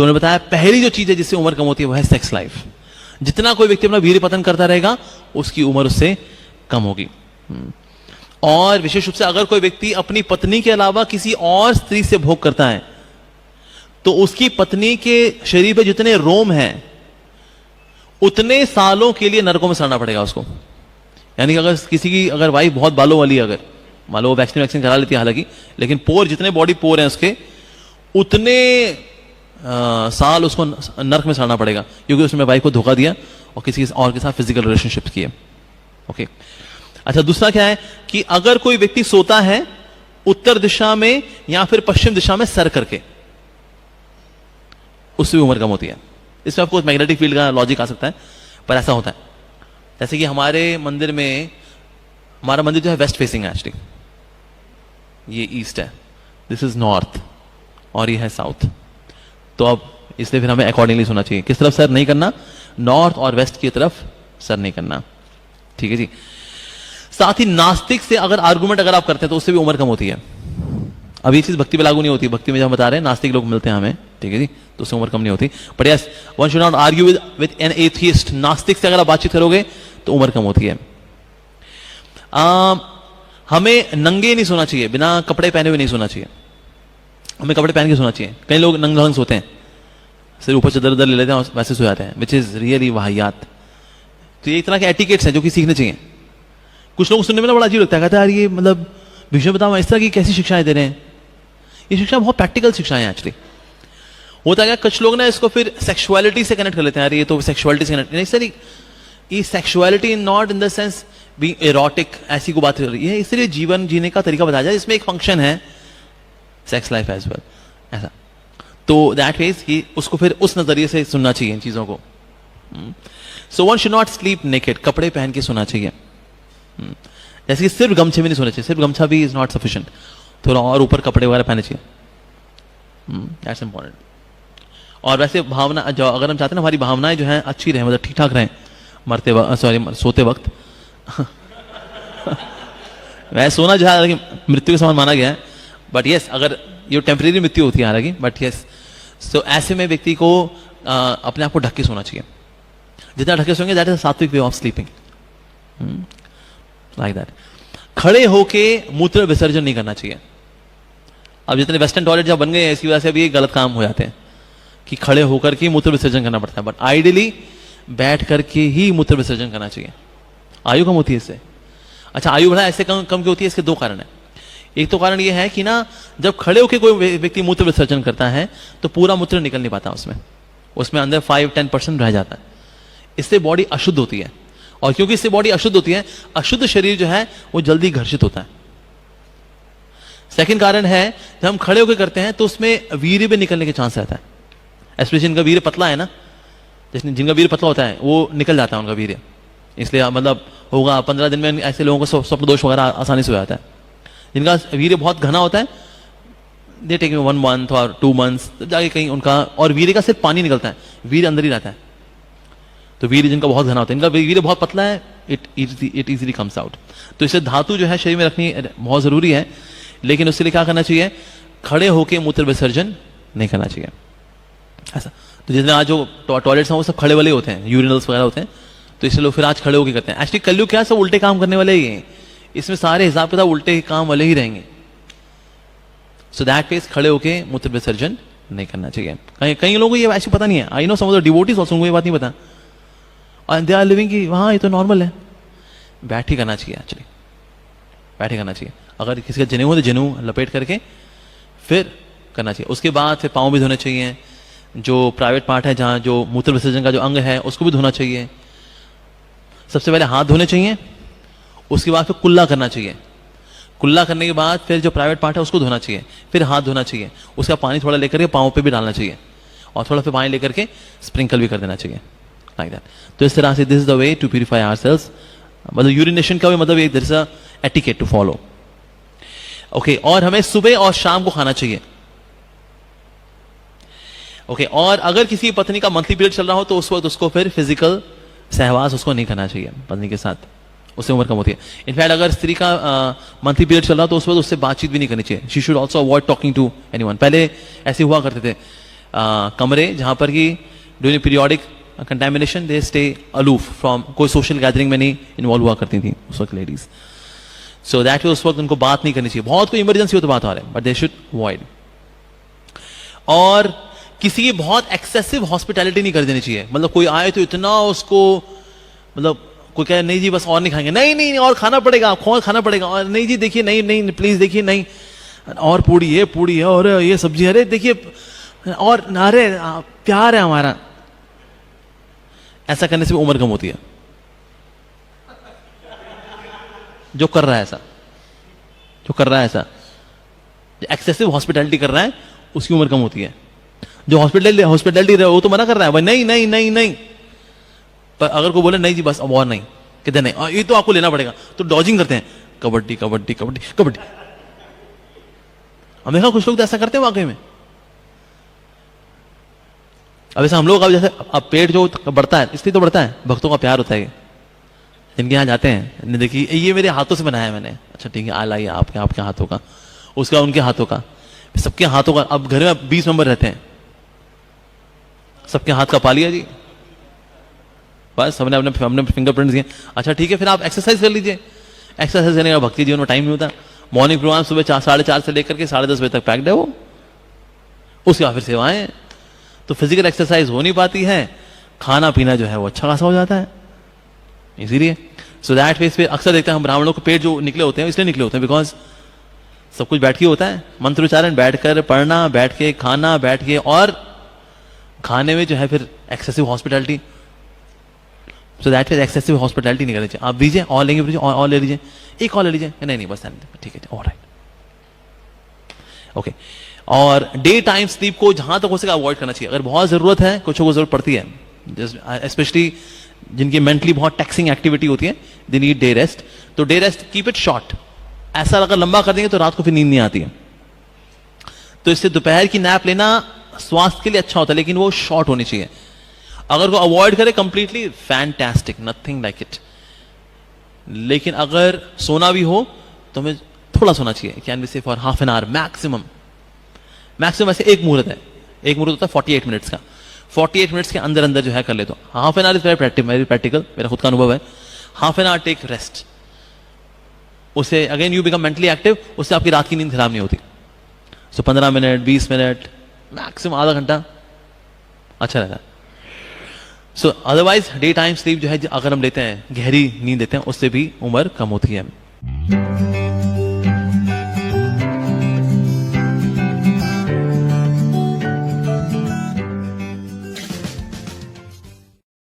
तो उन्होंने बताया पहली जो चीज है जिससे उम्र कम होती है वो है सेक्स लाइफ। जितना कोई व्यक्ति अपना वीर्य पतन करता रहेगा उसकी उम्र उससे कम होगी। और विशेष रूप से अगर कोई व्यक्ति अपनी पत्नी के अलावा किसी और स्त्री से भोग करता है तो उसकी पत्नी के शरीर पे जितने रोम हैं उतने सालों के लिए नरकों में सड़ना पड़ेगा उसको। यानी कि अगर किसी की अगर वाइफ बहुत बालों वाली है, अगर मान लो वो वैक्सीन करा लेती है हालांकि, लेकिन पोर जितने बॉडी पोर हैं उसके उतने साल उसको नर्क में सड़ना पड़ेगा क्योंकि उसने वाइफ को धोखा दिया और किसी और के साथ फिजिकल रिलेशनशिप किए। ओके, अच्छा दूसरा क्या है कि अगर कोई व्यक्ति सोता है उत्तर दिशा में या फिर पश्चिम दिशा में सर करके, उससे भी उम्र कम होती है। इसमें आपको मैग्नेटिक फील्ड का लॉजिक आ सकता है, पर ऐसा होता है। जैसे कि हमारे मंदिर में, हमारा मंदिर जो है वेस्ट फेसिंग है एक्चुअली, ये ईस्ट है, दिस इज नॉर्थ और ये है साउथ। तो अब इसलिए फिर हमें अकॉर्डिंगली सोना चाहिए। किस तरफ सर नहीं करना? नॉर्थ और वेस्ट की तरफ सर नहीं करना। ठीक है जी। साथ ही नास्तिक से अगर आर्गुमेंट अगर आप करते हैं तो उससे भी उम्र कम होती है। अब ये चीज भक्ति में लागू नहीं होती, भक्ति में जब हम बता रहे हैं नास्तिक लोग मिलते हैं हमें, ठीक है जी, तो उससे उम्र कम नहीं होती। But yes, one should not argue with an atheist. नास्तिक से अगर आप बातचीत करोगे तो उम्र कम होती है। हमें नंगे नहीं सोना चाहिए, बिना कपड़े पहने हुए नहीं सोना चाहिए, हमें कपड़े पहन के सोना चाहिए। कई लोग नंगे सोते हैं, सिर ऊपर से दर ले लेते हैं और वैसे सो जाते हैं, विच इज रियली वाहियात। तो ये एक तरह के एटिकेट्स हैं जो कि सीखने चाहिए। कुछ लोग सुनने में ना बड़ा अजीब लगता है, कहते हैं यार ये मतलब भीष्म पितामह इस तरह की कैसी शिक्षाएं दे रहे हैं। ये शिक्षा बहुत प्रैक्टिकल शिक्षाएं हैं एक्चुअली। होता है कुछ लोग ना इसको फिर सेक्सुअलिटी से कनेक्ट कर लेते हैं, यार ये तो सेक्सुअलिटी से कनेक्ट नहीं सर, ये sexuality not in the sense being erotic, ऐसी को बात कर रही है। इसलिए जीवन जीने का तरीका बताया जाए, इसमें एक फंक्शन है सेक्स लाइफ एज वेल, ऐसा। तो दैट मीन्स कि उसको फिर उस नजरिए से सुनना चाहिए इन चीजों को। So one should not sleep naked, कपड़े पहन के सोना चाहिए। जैसे कि सिर्फ गमछे में नहीं सोना चाहिए, सिर्फ गमछा भी इज नॉट सफिशिएंट, थोड़ा और ऊपर कपड़े वगैरह पहने चाहिए। That's important. और वैसे भावना जो अगर हम चाहते हैं ना हमारी भावनाएं जो है अच्छी रहे, मतलब ठीक ठाक रहें मरते वक्त, सॉरी सोते वक्त वैसे सोना जो है मृत्यु के समान माना गया है, बट यस अगर ये टेम्परेरी मृत्यु होती है हालांकि, बट यस सो ऐसे में व्यक्ति को अपने आप को ढक के सोना चाहिए। जितना ढके सोएंगे दैट इज सात्विक way of sleeping, like that. खड़े होके मूत्र विसर्जन नहीं करना चाहिए। अब जितने वेस्टर्न टॉयलेट जब बन गए हैं इसकी वजह से अभी गलत काम हो जाते हैं कि खड़े होकर के मूत्र विसर्जन करना पड़ता है, बट आइडियली बैठ करके ही मूत्र विसर्जन करना चाहिए। आयु कम होती है इससे। अच्छा, आयु बढ़ा ऐसे कम क्यों होती है? इसके दो कारण है। एक तो कारण यह है कि ना जब खड़े होकर कोई व्यक्ति मूत्र विसर्जन करता है तो पूरा मूत्र निकल नहीं पाता, उसमें अंदर 5-10% रह जाता है। इससे बॉडी अशुद्ध होती है, और क्योंकि इससे बॉडी अशुद्ध होती है, अशुद्ध शरीर जो है वो जल्दी घर्षित होता है। सेकंड कारण है जब हम खड़े होकर करते हैं तो उसमें वीर्य भी निकलने के चांस रहता है। स्पेशली जिनका वीर्य पतला है ना, जिनका वीर्य पतला होता है वो निकल जाता है उनका वीर्य, इसलिए मतलब होगा 15 दिन में ऐसे लोगों को स्वप्न दोष वगैरह आसानी से हो जाता है। जिनका वीर्य बहुत घना होता है दे टेक 1 month और 2 months जाके कहीं उनका, और वीर्य का सिर्फ पानी निकलता है, वीर्य अंदर ही रहता है। तो वीर्य जिनका बहुत घना होता है, इनका वीर्य बहुत पतला है, इट इजीली कम्स आउट। तो इसे धातु जो है शरीर में रखनी बहुत जरूरी है, लेकिन उसके लिए क्या करना चाहिए? खड़े होकर मूत्र विसर्जन नहीं करना चाहिए ऐसा। तो जितने आज जो टॉयलेट्स हैं वो सब खड़े वाले होते हैं, यूरिनल्स वगैरह होते हैं, तो इसलिए लोग फिर आज खड़े होकर करते हैं। एक्चुअली कलयुग क्या सब उल्टे काम करने वाले ही हैं, इसमें सारे हिसाब किताब उल्टे काम वाले ही रहेंगे। सो दैट केस खड़े होकर मूत्र विसर्जन नहीं करना चाहिए। कई लोगों को ये ऐसी पता नहीं है, I know some of the devotees also, उनको ये बात नहीं पता, और दे आर लिविंग कि वहाँ ये तो नॉर्मल है। बैठ ही करना चाहिए, एक्चुअली बैठ ही करना चाहिए। अगर किसी का जनेऊ हो तो जनेऊ लपेट करके फिर करना चाहिए। उसके बाद फिर पाँव भी धोने चाहिए, जो प्राइवेट पार्ट है जहाँ जो मूत्र विसर्जन का जो अंग है उसको भी धोना चाहिए। सबसे पहले हाथ धोने चाहिए, उसके बाद फिर कुल्ला करना चाहिए। कुल्ला करने के बाद फिर जो प्राइवेट पार्ट है उसको धोना चाहिए, फिर हाथ धोना चाहिए। उसका पानी थोड़ा लेकर के पाँव पे भी डालना चाहिए, और थोड़ा फिर पानी लेकर के स्प्रिंकल भी कर देना चाहिए, लाइक दैट। तो इस तरह से this is the way to purify ourselves. मतलब यूरिनेशन का भी मतलब एक there is a etiquette to follow. Okay, और हमें सुबह और शाम को खाना चाहिए। ओके, और अगर किसी पत्नी का मंथली पीरियड चल रहा हो तो उस वक्त उसको फिर फिजिकल सहवास उसको नहीं करना चाहिए पत्नी के साथ, उससे उम्र कम होती है। इनफैक्ट अगर स्त्री का मंथली पीरियड चल रहा हो तो उस वक्त उससे बातचीत भी नहीं करनी चाहिए। She should also avoid talking to anyone. पहले ऐसे हुआ करते थे, कमरे जहां पर कि during periodic contamination they stay aloof from, कोई सोशल गैदरिंग में नहीं इन्वॉल्व हुआ करती थी उस वक्त लेडीज. सो दैट उस वक्त उनको बात नहीं करनी चाहिए. बहुत कोई इमरजेंसी हो तो बात हो रहा है, बट दे शुड अवॉइड. और किसी की बहुत एक्सेसिव हॉस्पिटैलिटी नहीं कर देनी चाहिए. मतलब कोई आए तो इतना उसको, मतलब कोई कहे नहीं जी बस और नहीं खाएंगे, नहीं नहीं और खाना पड़ेगा, और खाना पड़ेगा, और नहीं जी देखिए नहीं नहीं प्लीज देखिए नहीं, और पूड़ी है और ये सब्जी, अरे देखिए और अरे प्यार है हमारा. ऐसा करने से भी उम्र कम होती है. जो कर रहा है ऐसा, एक्सेसिव हॉस्पिटैलिटी कर रहा है उसकी उम्र कम होती है. जो हॉस्पिटैलिटी वो तो मना कर रहा है भाई नहीं नहीं नहीं नहीं, पर अगर कोई बोले नहीं जी बस अब और नहीं, कहते नहीं ये तो आपको लेना पड़ेगा, तो डॉजिंग करते हैं, कबड्डी कबड्डी कबड्डी कबड्डी. हम देखा कुछ लोग तो ऐसा करते हैं वाकई में. अब ऐसा हम लोग अब जैसे अब पेट जो बढ़ता है इसलिए तो बढ़ता है, भक्तों का प्यार होता है. जिनके यहाँ जाते हैं देखिए ये मेरे हाथों से बनाया है मैंने, अच्छा ठीक है आला आपके हाथों का, उसका उनके हाथों का, सबके हाथों का. अब घर में 20 मेंबर रहते हैं, सबके हाथ का पा लिया जी, बस हमने अपने फिंगरप्रिंट्स दिए. अच्छा ठीक है फिर आप एक्सरसाइज कर लीजिए. एक्सरसाइज करने का भक्ति जीवन में टाइम नहीं होता. मॉर्निंग प्रोग्राम सुबह 4:30 से लेकर के 10:30 बजे तक पैक्ड है वो, उसके बाद फिर सेवाएं, तो फिजिकल एक्सरसाइज हो नहीं पाती है. खाना पीना जो है वो अच्छा खासा हो जाता है. इसीलिए सो दैट फेस पे अक्सर देखते हैं हम ब्राह्मणों के पेट जो निकले होते हैं इसलिए निकले होते हैं बिकॉज सब कुछ बैठ के होता है. मंत्र उच्चारण बैठकर पढ़ना, बैठ के खाना, बैठ के, और खाने में जो है फिर excessive hospitality. So that is excessive hospitality नहीं करनी चाहिए. आप दीजिए और लेंगे और ले लीजिए, एक और ले लीजिए, नहीं बस ठीक है ऑलराइट ओके. और डे टाइम स्लीप को जहां तक हो सके अवॉइड करना चाहिए. अगर बहुत जरूरत है, कुछ को जरूरत पड़ती है, स्पेशली जिनकी मेंटली बहुत टैक्सिंग एक्टिविटी होती है, दे नीड डे रेस्ट. तो day rest keep it short. ऐसा अगर लंबा कर देंगे तो रात को फिर नींद नहीं आती है. तो इससे दोपहर की नैप लेना स्वास्थ्य के लिए अच्छा होता है, लेकिन वो शॉर्ट होनी चाहिए. अगर वो अवॉइड करे completely fantastic, nothing like it. लेकिन अगर सोना भी हो तो हमें थोड़ा सोना चाहिए. कैन बी से for half an our maximum. वैसे एक मुहूर्त है, एक मुहूर्त होता है 48 मिनट्स का. 48 मिनट्स के अंदर अंदर जो है कर ले तो half an hour is very practical. मेरा खुद का अनुभव है. Half an hour take rest. उससे again you become mentally active. उससे आपकी रात की नींद खराब नहीं होती. सो 15 मिनट 20 मिनट मैक्सिमम आधा घंटा अच्छा रहता है. सो अदरवाइज डे टाइम स्लीप जो है अगर हम लेते हैं, गहरी नींद लेते हैं, उससे भी उम्र कम होती है.